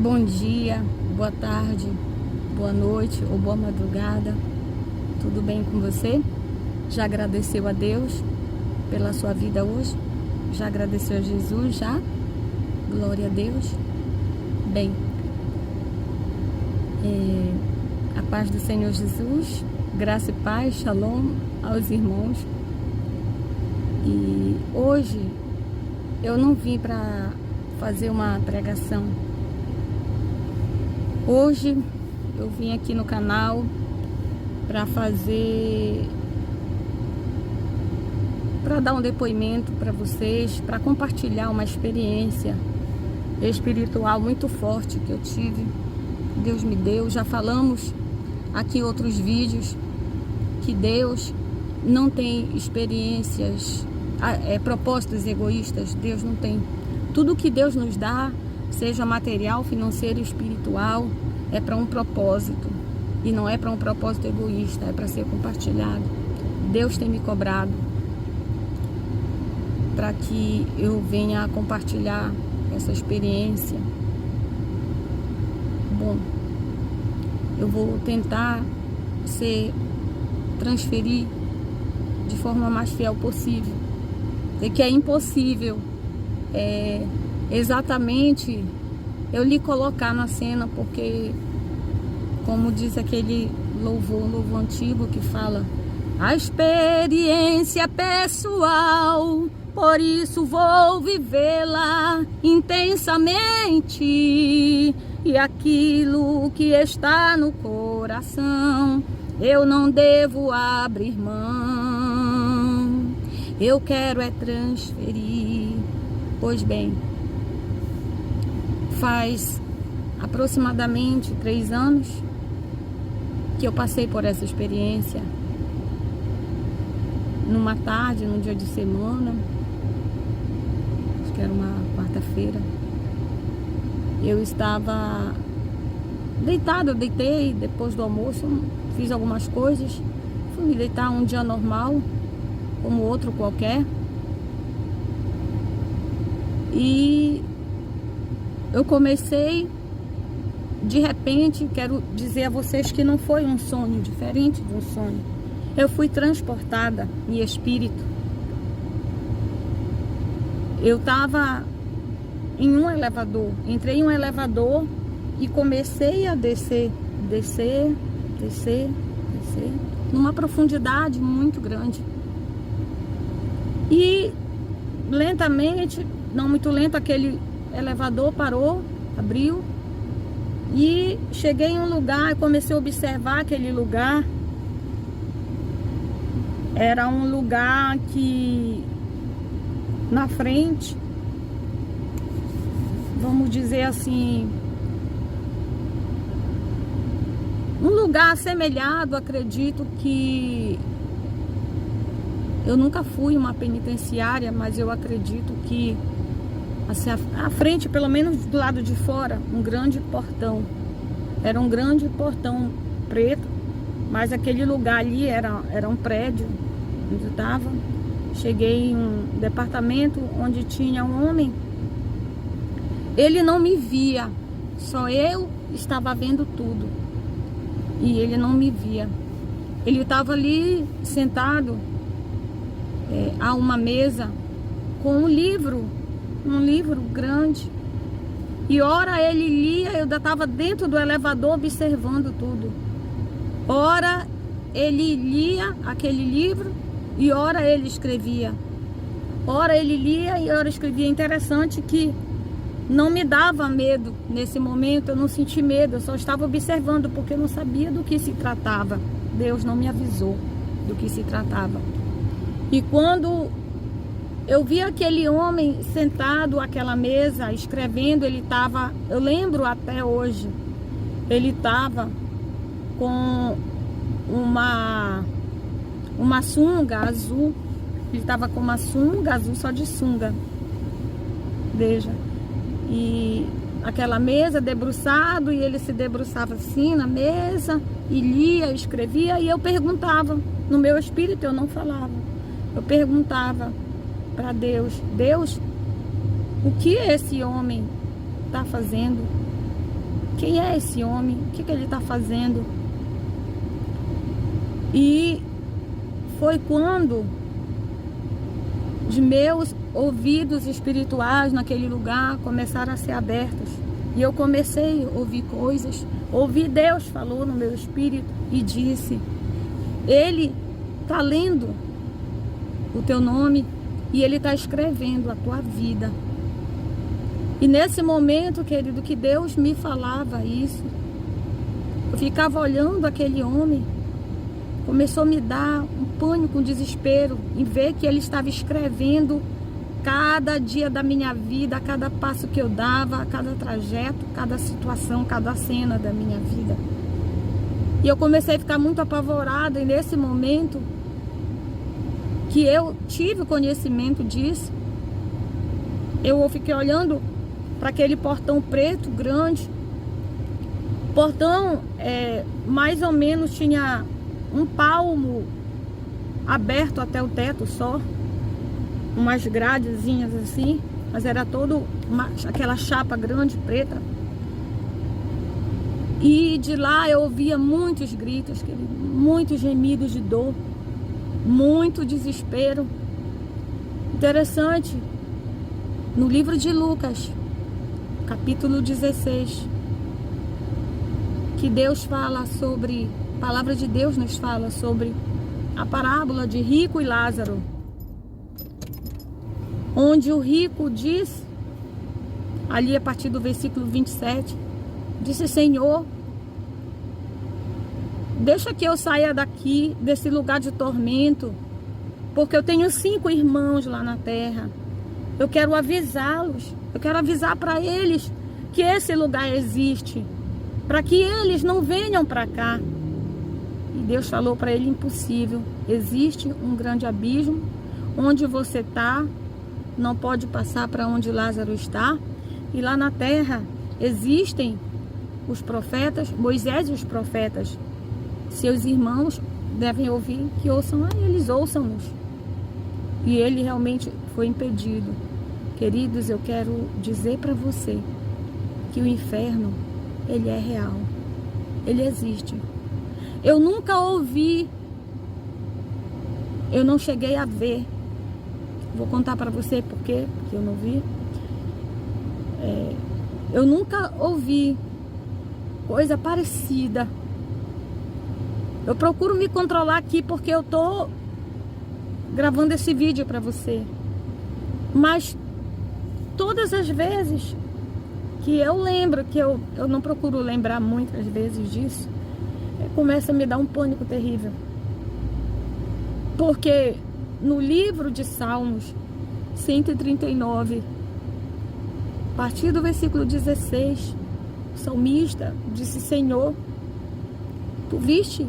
Bom dia, boa tarde, boa noite ou boa madrugada. Tudo bem com você? Já agradeceu a Deus pela sua vida hoje? Já agradeceu a Jesus? Já? Glória a Deus. Bem, a paz do Senhor Jesus, graça e paz, shalom aos irmãos. E hoje eu não vim para fazer uma pregação. Hoje eu vim aqui no canal para dar um depoimento para vocês, para compartilhar uma experiência espiritual muito forte que eu tive, Deus me deu. Já falamos aqui em outros vídeos que Deus não tem experiências, propósitos egoístas. Deus não tem. Tudo que Deus nos dá, seja material, financeiro e espiritual, é para um propósito. E não é para um propósito egoísta, é para ser compartilhado. Deus tem me cobrado para que eu venha compartilhar essa experiência. Bom, eu vou tentar transferir de forma mais fiel possível. É que é impossível exatamente eu lhe colocar na cena, porque, como diz aquele louvor antigo que fala: a experiência pessoal, por isso vou vivê-la intensamente, e aquilo que está no coração eu não devo abrir mão. Eu quero transferir. Pois bem, faz aproximadamente 3 anos que eu passei por essa experiência. Numa tarde, num dia de semana, acho que era uma quarta-feira, eu estava deitada. Eu deitei depois do almoço, fiz algumas coisas, fui me deitar um dia normal, como outro qualquer. E eu comecei, de repente, quero dizer a vocês que não foi um sonho, diferente de um sonho. Eu fui transportada em espírito. Eu estava em um elevador, entrei em um elevador e comecei a descer, numa profundidade muito grande. E lentamente, não muito lento, aquele elevador parou, abriu, e cheguei em um lugar e comecei a observar aquele lugar. Era um lugar que na frente, vamos dizer assim, um lugar assemelhado, acredito que eu nunca fui uma penitenciária, mas eu acredito que assim, à frente, pelo menos do lado de fora, um grande portão. Era um grande portão preto, mas aquele lugar ali era um prédio onde eu estava. Cheguei em um departamento onde tinha um homem. Ele não me via, só eu estava vendo tudo. E ele não me via. Ele estava ali sentado a uma mesa com um livro grande. E ora ele lia, eu estava dentro do elevador observando tudo. Ora ele lia aquele livro e ora ele escrevia. Ora ele lia e ora escrevia. Interessante que não me dava medo nesse momento, eu não senti medo, eu só estava observando, porque eu não sabia do que se tratava. Deus não me avisou do que se tratava. E quando eu vi aquele homem sentado àquela mesa, escrevendo, ele estava, eu lembro até hoje, ele estava com uma sunga azul. Ele estava com uma sunga azul, só de sunga. Veja. E aquela mesa, debruçado, e ele se debruçava assim na mesa, e lia, escrevia, e eu perguntava, no meu espírito eu não falava, eu perguntava para Deus: Deus, o que esse homem está fazendo? quem é esse homem? O que ele está fazendo? E foi quando os meus ouvidos espirituais naquele lugar começaram a ser abertos. E eu comecei a ouvir coisas. Ouvi Deus falou no meu espírito e disse: Ele está lendo o teu nome e Ele está escrevendo a tua vida. E nesse momento, querido, que Deus me falava isso, eu ficava olhando aquele homem, começou a me dar um pânico, um desespero, em ver que ele estava escrevendo cada dia da minha vida, cada passo que eu dava, cada trajeto, cada situação, cada cena da minha vida. E eu comecei a ficar muito apavorada, e nesse momento que eu tive conhecimento disso, eu fiquei olhando para aquele portão preto, grande. O portão mais ou menos tinha um palmo aberto até o teto só, umas gradezinhas assim, mas era todo aquela chapa grande, preta. E de lá eu ouvia muitos gritos, muitos gemidos de dor, muito desespero. Interessante, no livro de Lucas, capítulo 16, que Deus fala sobre, a palavra de Deus nos fala sobre a parábola de rico e Lázaro, onde o rico diz, ali a partir do versículo 27, disse: Senhor, deixa que eu saia daqui, desse lugar de tormento, porque eu tenho 5 irmãos lá na terra. Eu quero avisá-los, eu quero avisar para eles que esse lugar existe, para que eles não venham para cá. E Deus falou para ele: impossível, existe um grande abismo, onde você está, não pode passar para onde Lázaro está. E lá na terra existem os profetas, Moisés e os profetas. Seus irmãos devem ouvir, que ouçam a eles, ouçam-nos. E ele realmente foi impedido. Queridos, eu quero dizer para você que o inferno, ele é real, ele existe. Eu nunca ouvi, eu não cheguei a ver. Vou contar para você por quê, porque eu não vi. Eu nunca ouvi coisa parecida. Eu procuro me controlar aqui porque eu tô gravando esse vídeo para você. Mas todas as vezes que eu lembro, que eu não procuro lembrar muitas vezes disso, começa a me dar um pânico terrível. Porque no livro de Salmos 139, a partir do versículo 16, o salmista disse: Senhor, tu viste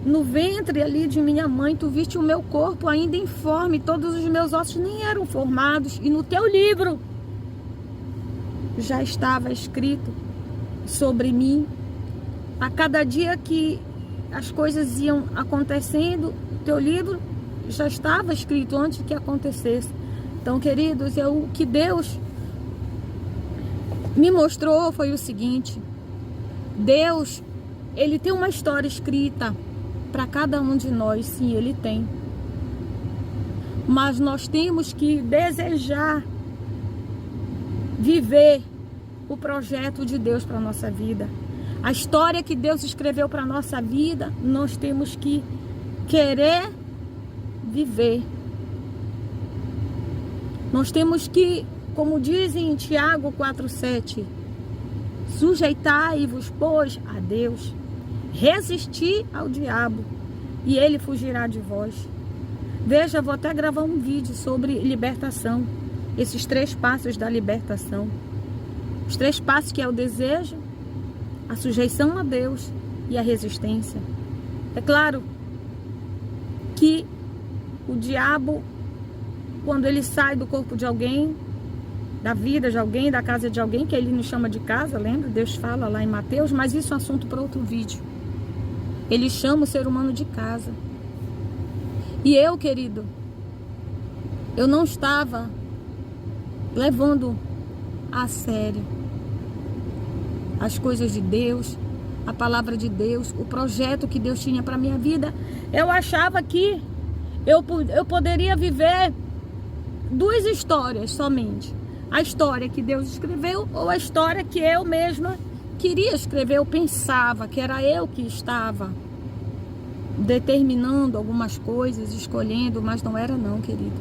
no ventre ali de minha mãe, tu viste o meu corpo ainda informe, todos os meus ossos nem eram formados, e no teu livro já estava escrito sobre mim. A cada dia que as coisas iam acontecendo, o teu livro já estava escrito antes que acontecesse. Então, queridos, o que Deus me mostrou foi o seguinte: Deus, Ele tem uma história escrita para cada um de nós. Sim, Ele tem. Mas nós temos que desejar viver o projeto de Deus para a nossa vida. A história que Deus escreveu para a nossa vida, nós temos que querer viver. Nós temos que, como dizem em Tiago 4,7, sujeitai-vos, pois, a Deus, resistir ao diabo, e ele fugirá de vós. Veja, eu vou até gravar um vídeo sobre libertação, esses 3 passos da libertação. Os 3 passos, que é o desejo, a sujeição a Deus e a resistência. É claro que o diabo, quando ele sai do corpo de alguém, da vida de alguém, da casa de alguém, que ele nos chama de casa, lembra? Deus fala lá em Mateus, mas isso é um assunto para outro vídeo. Ele chama o ser humano de casa. E eu, querido, eu não estava levando a sério. as coisas de Deus, a palavra de Deus, o projeto que Deus tinha para minha vida, eu achava que eu poderia viver duas histórias somente. A história que Deus escreveu ou a história que eu mesma queria escrever. Eu pensava que era eu que estava determinando algumas coisas, escolhendo, mas não era não, querido.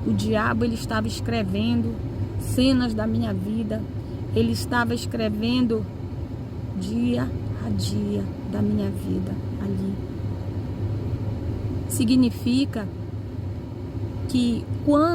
O diabo, ele estava escrevendo cenas da minha vida. Ele estava escrevendo dia a dia da minha vida ali. Significa que quando